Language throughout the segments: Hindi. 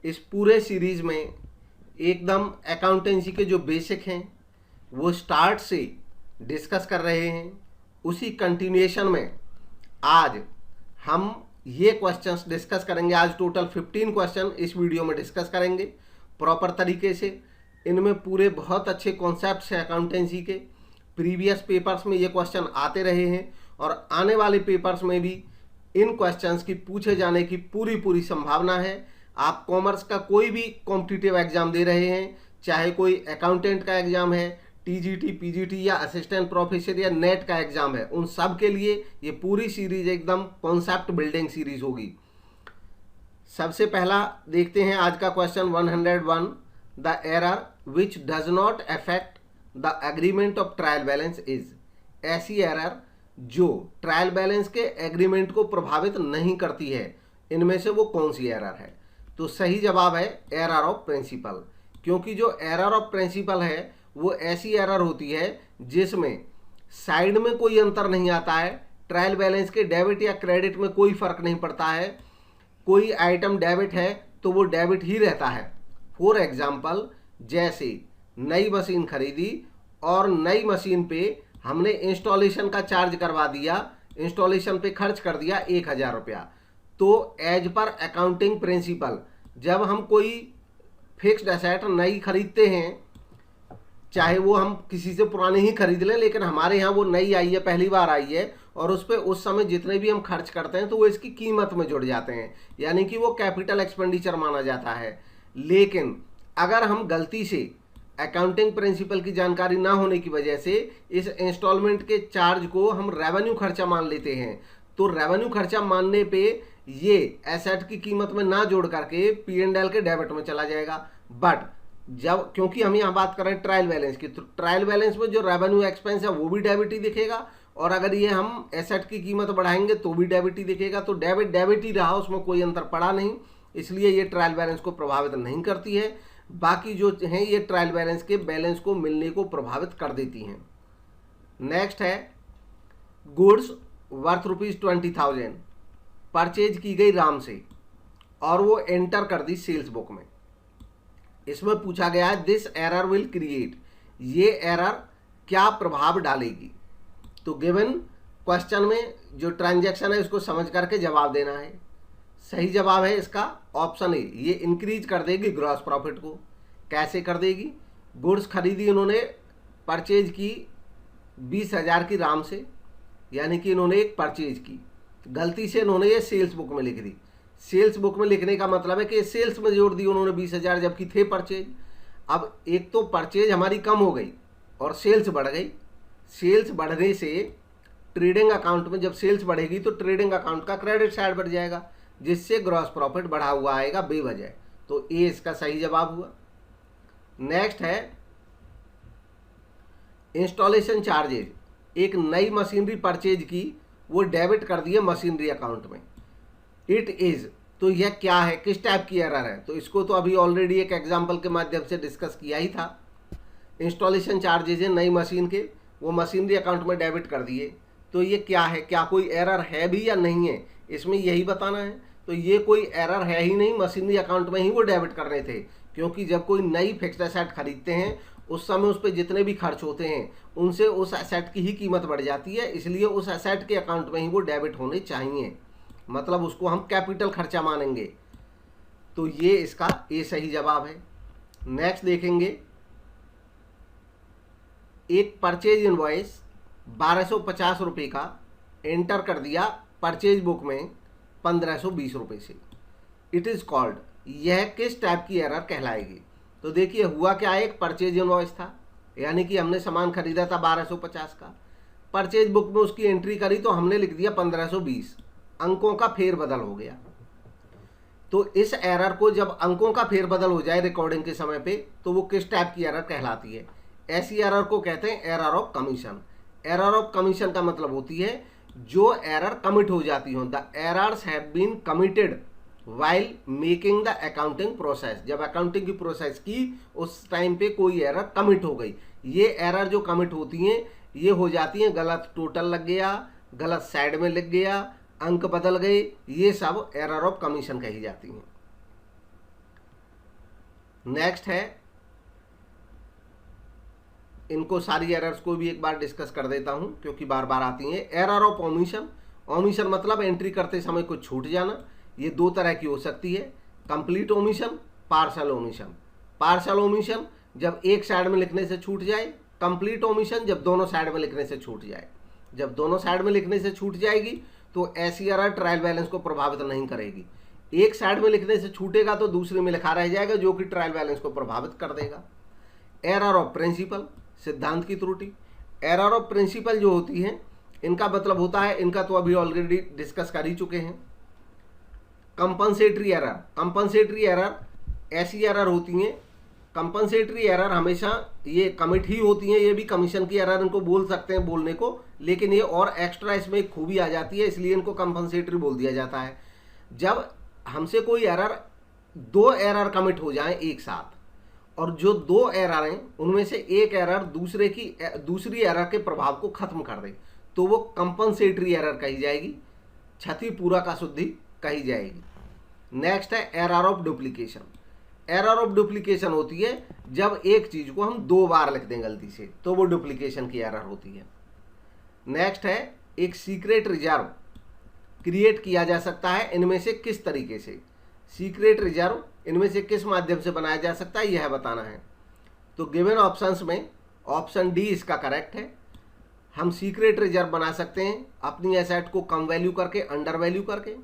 इस पूरे सीरीज में एकदम अकाउंटेंसी के जो बेसिक हैं वो स्टार्ट से डिस्कस कर रहे हैं। उसी कंटिन्यूएशन में आज हम ये क्वेश्चंस डिस्कस करेंगे। आज टोटल 15 क्वेश्चन इस वीडियो में डिस्कस करेंगे प्रॉपर तरीके से। इनमें पूरे बहुत अच्छे कॉन्सेप्ट्स हैं अकाउंटेंसी के। प्रीवियस पेपर्स में ये क्वेश्चन आते रहे हैं और आने वाले पेपर्स में भी इन क्वेश्चंस की पूछे जाने की पूरी संभावना है। आप कॉमर्स का कोई भी कॉम्पिटिटिव एग्जाम दे रहे हैं, चाहे कोई अकाउंटेंट का एग्जाम है, टीजीटी, पीजीटी या असिस्टेंट प्रोफेसर या नेट का एग्जाम है, उन सब के लिए ये पूरी सीरीज एकदम कॉन्सेप्ट बिल्डिंग सीरीज होगी। सबसे पहला देखते हैं आज का question 101। The error which does not affect the agreement of trial balance is. ऐसी एरर जो ट्रायल बैलेंस के एग्रीमेंट को प्रभावित नहीं करती है, इनमें से वो कौन सी एरर है? तो सही जवाब है एरर ऑफ प्रिंसिपल। क्योंकि जो एरर ऑफ प्रिंसिपल है वो ऐसी एरर होती है जिसमें साइड में कोई अंतर नहीं आता है, ट्रायल बैलेंस के डेबिट या क्रेडिट में कोई फर्क नहीं पड़ता है। कोई आइटम डेबिट है तो वो डेबिट ही रहता है। फॉर एग्जाम्पल, जैसे नई मशीन खरीदी और नई मशीन पे हमने इंस्टॉलेशन का चार्ज करवा दिया, इंस्टॉलेशन पे खर्च कर दिया 1000 रुपया। तो एज पर अकाउंटिंग प्रिंसिपल जब हम कोई फिक्स्ड एसेट नई खरीदते हैं, चाहे वो हम किसी से पुरानी ही खरीद लें, लेकिन हमारे यहाँ वो नई आई है, पहली बार आई है, और उस पर उस समय जितने भी हम खर्च करते हैं तो वो इसकी कीमत में जुड़ जाते हैं, यानी कि वो कैपिटल एक्सपेंडिचर माना जाता है। लेकिन अगर हम गलती से अकाउंटिंग प्रिंसिपल की जानकारी ना होने की वजह से इस इंस्टॉलमेंट के चार्ज को हम रेवेन्यू खर्चा मान लेते हैं, तो रेवेन्यू खर्चा मानने पे ये एसेट की कीमत में ना जोड़ करके P&L के डेबिट में चला जाएगा। बट जब, क्योंकि हम यहाँ बात कर रहे हैं ट्रायल बैलेंस की, तो ट्रायल बैलेंस में जो रेवेन्यू एक्सपेंस है वो भी डेबिट ही दिखेगा, और अगर ये हम एसेट की कीमत बढ़ाएंगे तो भी डेबिट ही दिखेगा। तो डेबिट डेबिट ही रहा, उसमें कोई अंतर पड़ा नहीं, इसलिए ये ट्रायल बैलेंस को प्रभावित नहीं करती है। बाकी जो हैं ये ट्रायल बैलेंस के बैलेंस को मिलने को प्रभावित कर देती हैं। नेक्स्ट है गुड्स वर्थ ₹20,000 परचेज की गई राम से और वो एंटर कर दी सेल्स बुक में। इसमें पूछा गया है दिस एरर विल क्रिएट, ये एरर क्या प्रभाव डालेगी? तो गिवन क्वेश्चन में जो ट्रांजैक्शन है उसको समझ करके जवाब देना है। सही जवाब है इसका ऑप्शन ए, ये इंक्रीज कर देगी ग्रॉस प्रॉफिट को। कैसे कर देगी? गुड्स खरीदी इन्होंने, परचेज की 20,000 की राम से, यानी कि इन्होंने एक परचेज की, गलती से इन्होंने ये सेल्स बुक में लिख दी। सेल्स बुक में लिखने का मतलब है कि सेल्स में जोड़ दी उन्होंने 20,000, जबकि थे परचेज। अब एक तो परचेज हमारी कम हो गई और सेल्स बढ़ गई। सेल्स बढ़ने से ट्रेडिंग अकाउंट में जब सेल्स बढ़ेगी तो ट्रेडिंग अकाउंट का क्रेडिट साइड बढ़ जाएगा, जिससे ग्रॉस प्रॉफिट बढ़ा हुआ आएगा बेवजह। तो ए इसका सही जवाब हुआ। नेक्स्ट है इंस्टॉलेशन चार्जेज। एक नई मशीनरी परचेज की, वो डेबिट कर दिए मशीनरी अकाउंट में। इट इज, तो यह क्या है, किस टाइप की एरर है? तो इसको तो अभी ऑलरेडी एक एग्जांपल के माध्यम से डिस्कस किया ही था। इंस्टॉलेशन चार्जेज है नई मशीन के, वो मशीनरी अकाउंट में डेबिट कर दिए। तो ये क्या है, क्या कोई एरर है भी या नहीं है, इसमें यही बताना है। तो ये कोई एरर है ही नहीं, मशीनरी अकाउंट में ही वो डेबिट करने थे। क्योंकि जब कोई नई फिक्स्ड एसेट खरीदते हैं उस समय उस पर जितने भी खर्च होते हैं उनसे उस एसेट की ही कीमत बढ़ जाती है, इसलिए उस एसेट के अकाउंट में ही वो डेबिट होने चाहिए, मतलब उसको हम कैपिटल खर्चा मानेंगे। तो ये इसका ए सही जवाब है। नेक्स्ट देखेंगे, एक परचेज इनवॉइस 1250 रुपये का एंटर कर दिया परचेज बुक में 1520 रुपये से। इट इज़ कॉल्ड, यह किस टाइप की एरर कहलाएगी? तो देखिए हुआ क्या, एक परचेज इनवॉइस था, यानी कि हमने सामान खरीदा था 1250 का, परचेज बुक में उसकी एंट्री करी तो हमने लिख दिया 1520, अंकों का फेरबदल हो गया। तो इस एरर को जब अंकों का फेरबदल हो जाए रिकॉर्डिंग के समय पे, तो वो किस टाइप की एरर कहलाती है? ऐसी एरर को कहते हैं error of commission. Error of commission का मतलब होती है जो एरर कमिट हो जाती हो। The errors have been committed while making the accounting process, जब अकाउंटिंग की प्रोसेस की उस टाइम पे कोई एरर कमिट हो गई। ये एरर जो कमिट होती हैं ये हो जाती हैं गलत टोटल लग गया, गलत साइड में लिख गया, अंक बदल गए, ये सब एरर ऑफ कमीशन कही जाती हैं। नेक्स्ट है, इनको सारी एरर्स को भी एक बार डिस्कस कर देता हूं क्योंकि बार बार आती हैं। एरर ऑफ ओमिशन, ओमिशन मतलब एंट्री करते समय कुछ छूट जाना। ये दो तरह की हो सकती है, complete omission, partial omission. Partial omission जब एक साइड में लिखने से छूट जाए, कंप्लीट ओमिशन जब दोनों साइड में लिखने से छूट जाए। जब दोनों साइड में लिखने से छूट जाएगी तो ऐसी एरर ट्रायल बैलेंस को प्रभावित नहीं करेगी। एक साइड में लिखने से छूटेगा तो दूसरे में लिखा रह जाएगा जो कि ट्रायल बैलेंस को प्रभावित कर देगा। एरर ऑफ प्रिंसिपल, सिद्धांत की त्रुटि। एरर ऑफ प्रिंसिपल जो होती है, इनका मतलब होता है, इनका तो अभी ऑलरेडी डिस्कस कर ही चुके हैं। कंपनसेटरी एरर, कंपनसेटरी एरर ऐसी एरर होती हैं, कंपनसेटरी एरर हमेशा ये कमिट ही होती हैं, ये भी कमीशन की एरर इनको बोल सकते हैं बोलने को, लेकिन ये और एक्स्ट्रा इसमें एक खूबी आ जाती है, इसलिए इनको कंपनसेटरी बोल दिया जाता है। जब हमसे कोई एरर, दो एरर कमिट हो जाएं एक साथ, और जो दो एरर हैं उनमें से एक एरर दूसरी एरर के प्रभाव को खत्म कर दे, तो वो कंपनसेटरी एरर कही जाएगी, क्षतिपूरक अशुद्धि कही जाएगी। नेक्स्ट है error of duplication. Error of duplication होती है जब एक चीज को हम दो बार लिख दें गलती से, तो वो डुप्लीकेशन की एरर होती है। नेक्स्ट है एक सीक्रेट रिजर्व क्रिएट किया जा सकता है, इनमें से किस तरीके से। सीक्रेट रिजर्व इनमें से किस माध्यम से बनाया जा सकता है यह बताना है। तो गिवन ऑप्शंस में ऑप्शन डी इसका करेक्ट है। हम सीक्रेट रिजर्व बना सकते हैं अपनी एसेट को कम वैल्यू करके, अंडर वैल्यू करके,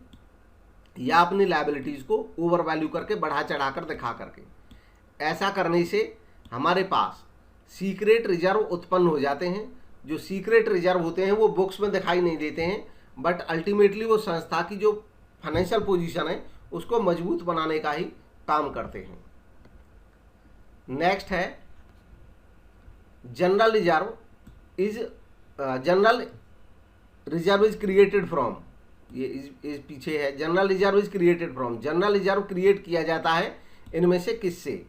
या अपनी लायबिलिटीज को ओवर वैल्यू करके, बढ़ा चढ़ाकर दिखा करके। ऐसा करने से हमारे पास सीक्रेट रिजर्व उत्पन्न हो जाते हैं। जो सीक्रेट रिजर्व होते हैं वो बुक्स में दिखाई नहीं देते हैं, बट अल्टीमेटली वो संस्था की जो फाइनेंशियल पोजीशन है उसको मजबूत बनाने का ही काम करते हैं। नेक्स्ट है general reserve is created from, ये इस पीछे है। General reserve is created from, general reserve create किया जाता है इनमें से किससे।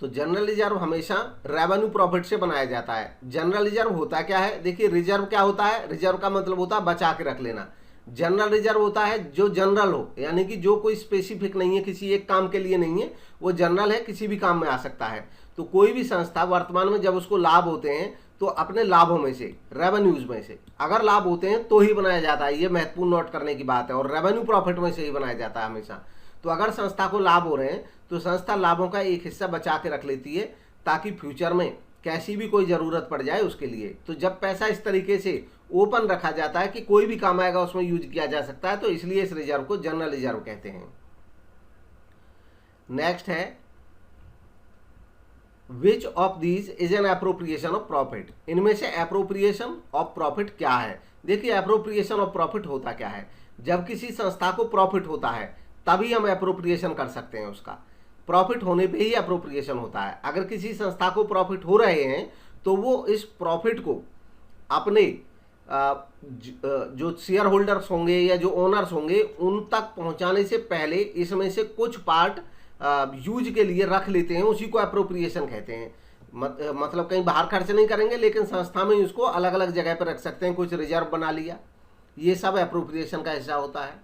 तो जनरल रिजर्व हमेशा रेवेन्यू प्रॉफिट से बनाया जाता है। जनरल रिजर्व होता क्या है, देखिए रिजर्व क्या होता है, रिजर्व का मतलब होता है बचा के रख लेना। जनरल रिजर्व होता है जो जनरल हो, यानी कि जो कोई स्पेसिफिक नहीं है, किसी एक काम के लिए नहीं है, वो जनरल है, किसी भी काम में आ सकता है। तो कोई भी संस्था वर्तमान में जब उसको लाभ होते हैं तो अपने लाभों में से, रेवेन्यूज में से अगर लाभ होते हैं तो ही बनाया जाता है, ये महत्वपूर्ण नोट करने की बात है। और रेवेन्यू प्रॉफिट में से ही बनाया जाता है हमेशा। तो अगर संस्था को लाभ हो रहे हैं तो संस्था लाभों का एक हिस्सा बचा के रख लेती है ताकि फ्यूचर में कैसी भी कोई ज़रूरत पड़ जाए उसके लिए। तो जब पैसा इस तरीके से ओपन रखा जाता है कि कोई भी काम आएगा उसमें यूज किया जा सकता है, तो इसलिए इस रिजर्व को जनरल रिजर्व कहते हैं। नेक्स्ट है which of these is an appropriation of profit. इनमें से एप्रोप्रिएशन ऑफ प्रॉफिट क्या है। देखिए एप्रोप्रिएशन ऑफ प्रॉफिट होता क्या है, जब किसी संस्था को प्रॉफिट होता है तभी हम एप्रोप्रिएशन कर सकते हैं। उसका प्रॉफिट होने पे ही एप्रोप्रिएशन होता है। अगर किसी संस्था को प्रॉफिट हो रहे हैं तो वो इस प्रॉफिट को अपने जो शेयर होल्डर्स होंगे या जो ओनर्स होंगे उन तक पहुंचाने से पहले इसमें से कुछ पार्ट यूज के लिए रख लेते हैं, उसी को एप्रोप्रिएशन कहते हैं। मतलब कहीं बाहर खर्च नहीं करेंगे लेकिन संस्था में उसको अलग अलग जगह पर रख सकते हैं, कुछ रिजर्व बना लिया, ये सब एप्रोप्रिएशन का हिस्सा होता है।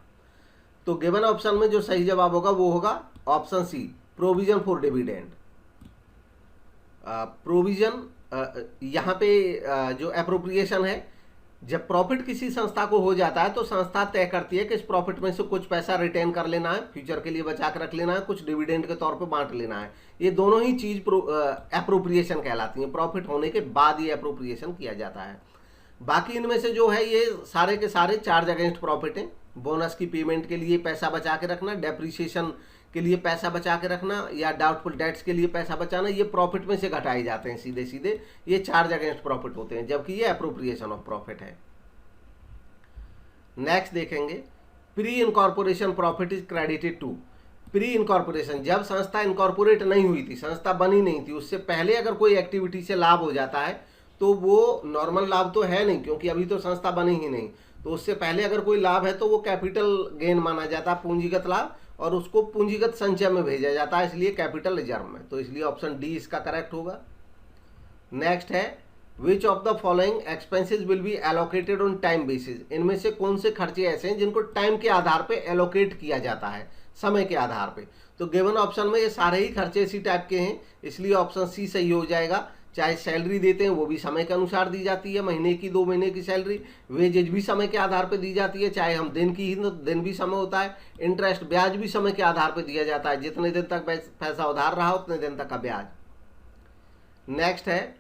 तो गिवन ऑप्शन में जो सही जवाब होगा वो होगा option C, provision for dividend. Provision यहाँ पे जो एप्रोप्रिएशन है, जब प्रॉफिट किसी संस्था को हो जाता है तो संस्था तय करती है कि इस प्रॉफिट में से कुछ पैसा रिटेन कर लेना है, फ्यूचर के लिए बचा कर रख लेना है, कुछ डिविडेंड के तौर पे बांट लेना है। ये दोनों ही चीज एप्रोप्रिएशन कहलाती हैं। प्रॉफिट होने के बाद ये एप्रोप्रिएशन किया जाता है। बाकी इनमें से जो है ये सारे के सारे चार्ज अगेंस्ट प्रॉफिट हैं। बोनस की पेमेंट के लिए पैसा बचा के रखना, डेप्रिसिएशन के लिए पैसा बचा के रखना, या डाउटफुल डेट्स के लिए पैसा बचाना, ये प्रॉफिट में से घटाए जाते हैं सीधे सीधे, ये चार्ज अगेंस्ट प्रॉफिट होते हैं, जबकि ये एप्रोप्रिएशन ऑफ प्रॉफिट है। नेक्स्ट देखेंगे pre incorporation profit is credited to. Pre incorporation, जब संस्था इनकॉर्पोरेट नहीं हुई थी, संस्था बनी नहीं थी, उससे पहले अगर कोई एक्टिविटी से लाभ हो जाता है तो वो नॉर्मल लाभ तो है नहीं, क्योंकि अभी तो संस्था बनी ही नहीं। तो उससे पहले अगर कोई लाभ है तो वो कैपिटल गेन माना जाता है, पूंजीगत लाभ, और उसको पूंजीगत संचय में भेजा जाता है, इसलिए कैपिटल रिजर्व में। तो इसलिए ऑप्शन डी इसका करेक्ट होगा। नेक्स्ट है which of the following expenses will be allocated on time basis. इनमें से कौन से खर्चे ऐसे हैं जिनको टाइम के आधार पे एलोकेट किया जाता है। समय के आधार पे। तो गिवन ऑप्शन में ये सारे ही खर्चे इसी टाइप के हैं, इसलिए ऑप्शन सी सही हो जाएगा। चाहे सैलरी देते हैं वो भी समय के अनुसार दी जाती है, महीने की 2 महीने की सैलरी। वेजेज भी समय के आधार पर दी जाती है, चाहे हम दिन की ही दिन भी समय होता है। इंटरेस्ट ब्याज भी समय के आधार पर दिया जाता है, जितने दिन तक पैसा उधार रहा उतने दिन तक का ब्याज। नेक्स्ट है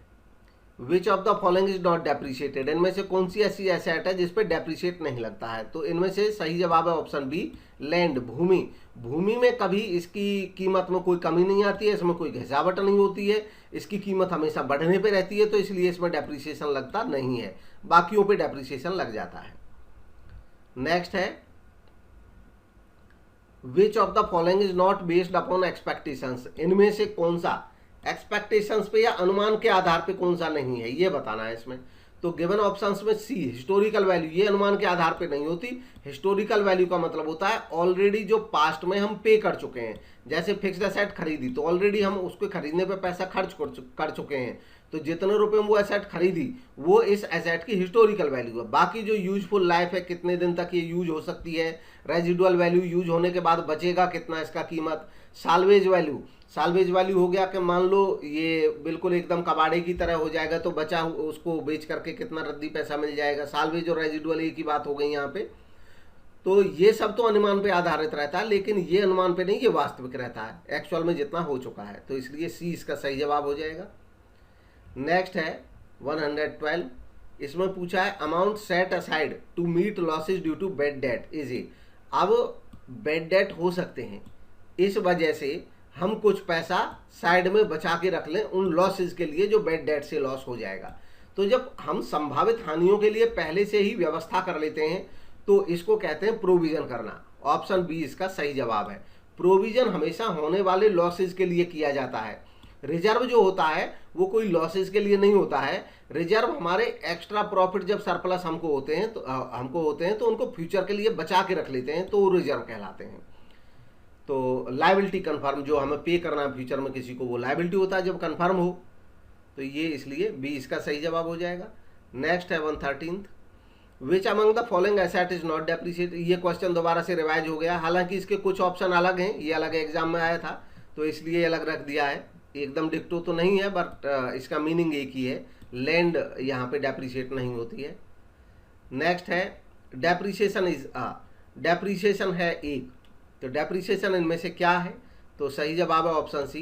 which of the following is not depreciated, इनमें से कौन सी ऐसी एसेट है जिसपे डेप्रिशिएट नहीं लगता है। तो इनमें से सही जवाब है ऑप्शन बी लैंड, भूमि। भूमि में कभी इसकी कीमत में कोई कमी नहीं आती है, इसमें कोई घिसावट नहीं होती है, इसकी कीमत हमेशा बढ़ने पे रहती है, तो इसलिए इसमें डेप्रिसिएशन लगता नहीं है, बाकियों पे डेप्रिसिएशन लग जाता है। नेक्स्ट है which of the following is not based upon expectations, इनमें से कौन सा एक्सपेक्टेशंस पे या अनुमान के आधार पे कौन सा नहीं है, ये बताना है इसमें। तो गिवन ऑप्शंस में सी हिस्टोरिकल वैल्यू, ये अनुमान के आधार पे नहीं होती। हिस्टोरिकल वैल्यू का मतलब होता है ऑलरेडी जो पास्ट में हम पे कर चुके हैं, जैसे फिक्स्ड एसेट खरीदी तो ऑलरेडी हम उसको खरीदने पे पैसा खर्च कर चुके हैं, तो जितने रुपए में वो एसेट खरीदी वो इस एसेट की हिस्टोरिकल वैल्यू है। बाकी जो यूजफुल लाइफ है, कितने दिन तक ये यूज हो सकती है, रेजिडुअल वैल्यू, यूज होने के बाद बचेगा कितना इसका कीमत, साल्वेज वैल्यू। साल्वेज वैल्यू हो गया कि मान लो ये बिल्कुल एकदम कबाड़े की तरह हो जाएगा तो बचा उसको बेच करके कितना रद्दी पैसा मिल जाएगा। साल्वेज और रेजिडुअल एक ही बात हो गई यहाँ पे। तो ये सब तो अनुमान पे आधारित रहता है, लेकिन ये अनुमान पे नहीं, ये वास्तविक रहता है एक्चुअल में जितना हो चुका है, तो इसलिए सी इसका सही जवाब हो जाएगा। नेक्स्ट है 112, इसमें पूछा है amount set aside to meet losses due to bad debt is a. अब बैड डेट हो सकते हैं, इस वजह से हम कुछ पैसा साइड में बचा के रख लें उन लॉसेज के लिए जो बैड डेट से लॉस हो जाएगा। तो जब हम संभावित हानियों के लिए पहले से ही व्यवस्था कर लेते हैं तो इसको कहते हैं प्रोविजन करना। ऑप्शन बी इसका सही जवाब है। प्रोविजन हमेशा होने वाले लॉसेज के लिए किया जाता है। रिजर्व जो होता है वो कोई लॉसेज के लिए नहीं होता है। रिजर्व हमारे एक्स्ट्रा प्रॉफिट जब सरप्लस हमको होते हैं तो उनको फ्यूचर के लिए बचा के रख लेते हैं, तो वो रिजर्व कहलाते हैं। तो लायबिलिटी कन्फर्म, जो हमें पे करना है फ्यूचर में किसी को, वो लायबिलिटी होता है जब कन्फर्म हो। तो ये इसलिए बी इसका सही जवाब हो जाएगा। नेक्स्ट है 113, which among the following asset is not depreciated. ये क्वेश्चन दोबारा से रिवाइज हो गया, हालांकि इसके कुछ ऑप्शन अलग हैं, ये अलग एग्जाम में आया था तो इसलिए अलग रख दिया है। एकदम डिक्टो तो नहीं है, बट इसका मीनिंग एक ही है। लैंड यहाँ पे डेप्रिशिएट नहीं होती है। नेक्स्ट है डेप्रिसिएशन इज डेप्रिसिएशन है एक, तो डेप्रिसिएशन इनमें से क्या है, तो सही जवाब है ऑप्शन सी।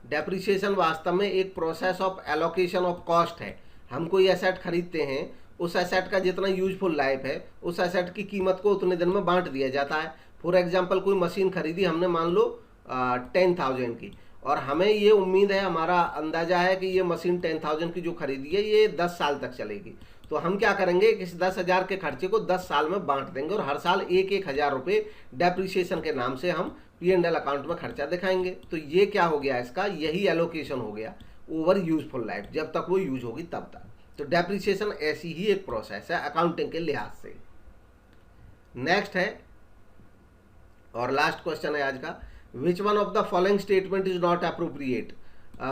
डेप्रिसिएशन वास्तव में एक process of allocation of cost है। हम कोई एसेट खरीदते हैं, उस एसेट का जितना यूजफुल लाइफ है उस एसेट की कीमत को उतने दिन में बांट दिया जाता है। फॉर एग्जांपल कोई मशीन खरीदी हमने, मान लो 10,000 की, और हमें ये उम्मीद है, हमारा अंदाजा है कि ये मशीन 10,000 की जो खरीदी है ये 10 साल तक चलेगी। तो हम क्या करेंगे कि इस 10,000 के खर्चे को 10 साल में बांट देंगे और हर साल 1,000 रुपये डेप्रिसिएशन के नाम से हम P&L अकाउंट में खर्चा दिखाएंगे। तो ये क्या हो गया, इसका यही एलोकेशन हो गया ओवर यूजफुल लाइफ, जब तक वो यूज होगी तब तक। तो डेप्रिसिएशन ऐसी ही एक प्रोसेस है अकाउंटिंग के लिहाज से। नेक्स्ट है और लास्ट क्वेश्चन है आज का, which one of the following statement is not appropriate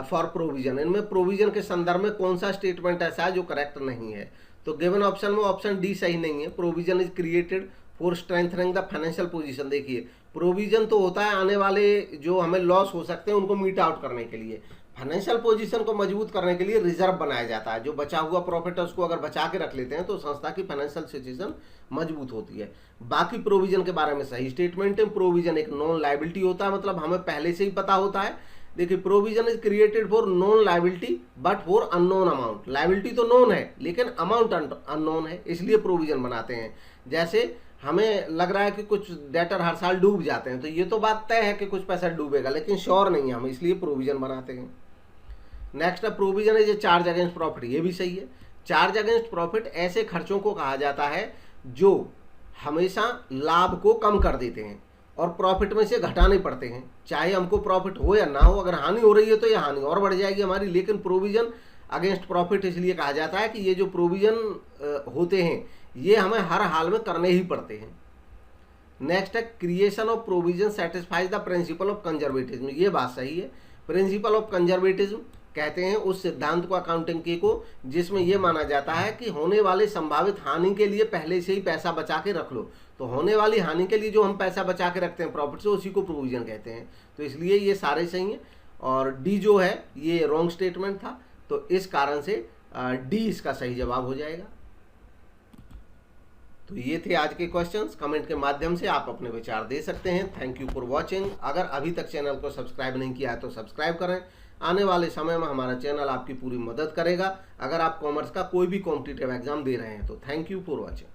for provision. इनमें प्रोविजन के संदर्भ में कौन सा स्टेटमेंट ऐसा है जो करेक्ट नहीं है। तो गिवन ऑप्शन में ऑप्शन डी सही नहीं है। Provision is created for strengthening the financial position. देखिए प्रोविजन तो होता है आने वाले जो हमें लॉस हो सकते हैं उनको मीट आउट करने के लिए। फाइनेंशियल पोजीशन को मजबूत करने के लिए रिजर्व बनाया जाता है, जो बचा हुआ प्रॉफिट है उसको अगर बचा के रख लेते हैं तो संस्था की फाइनेंशियल सिचुएशन मजबूत होती है। बाकी प्रोविजन के बारे में सही स्टेटमेंट है। प्रोविजन एक नॉन लायबिलिटी होता है, मतलब हमें पहले से ही पता होता है। देखिए provision is created for non liability but for unknown amount. Liability तो नोन है लेकिन अमाउंट अननोन है, इसलिए प्रोविजन बनाते हैं। जैसे हमें लग रहा है कि कुछ डेटर हर साल डूब जाते हैं, तो ये तो बात तय है कि कुछ पैसा डूबेगा, लेकिन श्योर नहीं है हम, इसलिए प्रोविजन बनाते हैं। नेक्स्ट है provision is a charge against profit. ये भी सही है। चार्ज अगेंस्ट प्रॉफिट ऐसे खर्चों को कहा जाता है जो हमेशा लाभ को कम कर देते हैं और प्रॉफिट में से घटाने पड़ते हैं, चाहे हमको प्रॉफिट हो या ना हो। अगर हानि हो रही है तो ये हानि और बढ़ जाएगी हमारी, लेकिन प्रोविजन अगेंस्ट प्रॉफिट इसलिए कहा जाता है कि ये जो प्रोविजन होते हैं ये हमें हर हाल में करने ही पड़ते हैं। नेक्स्ट है creation of provision satisfies the principle of conservatism. ये बात सही है। प्रिंसिपल ऑफ कंजर्वेटिज्म कहते हैं उस सिद्धांत को अकाउंटिंग की को जिसमें यह माना जाता है कि होने वाले संभावित हानि के लिए पहले से ही पैसा बचा के रख लो। तो होने वाली हानि के लिए जो हम पैसा बचा के रखते हैं प्रॉफिट से, उसी को प्रोविजन कहते हैं। तो इसलिए ये सारे सही हैं और डी जो है ये रॉन्ग स्टेटमेंट था, तो इस कारण से डी इसका सही जवाब हो जाएगा। तो ये थे आज के क्वेश्चंस। कमेंट के माध्यम से आप अपने विचार दे सकते हैं। Thank you for watching. अगर अभी तक चैनल को सब्सक्राइब नहीं किया है तो सब्सक्राइब करें। आने वाले समय में हमारा चैनल आपकी पूरी मदद करेगा अगर आप कॉमर्स का कोई भी कॉम्पिटिटिव एग्जाम दे रहे हैं तो। Thank you for watching.